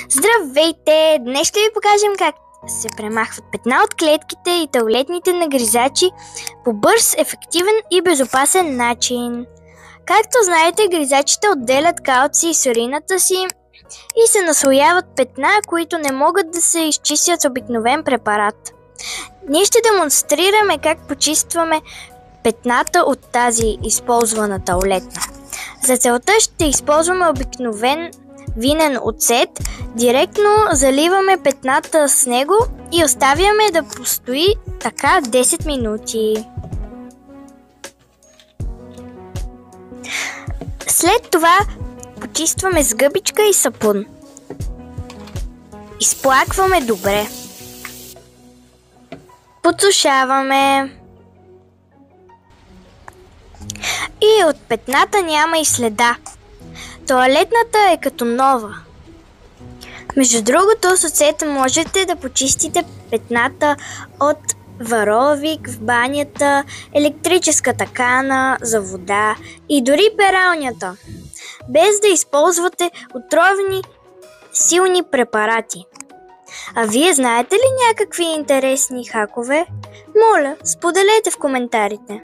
Здравейте! Днес ще ви покажем как се премахват петна от клетките и тоалетните нагризачи по бърз, ефективен и безопасен начин. Както знаете, гризачите отделят калци из урината си и се наслояват петна, които не могат да се изчистят с обикновен препарат. Ние ще демонстрираме как почистваме петната от тази използвана тоалетна. За целта ще използваме обикновен винен оцет, директно заливаме петната с него и оставяме да постои така 10 минути. След това почистваме с гъбичка и сапун. Изплакваме добре. Подсушаваме. И от петната няма и следа. Тоалетната е като нова. Между другото, с оцета можете да почистите петната от варовик в банята, електрическата кана за вода и дори пералнята, без да използвате отровни силни препарати. А вие знаете ли някакви интересни хакове? Моля, споделете в коментарите.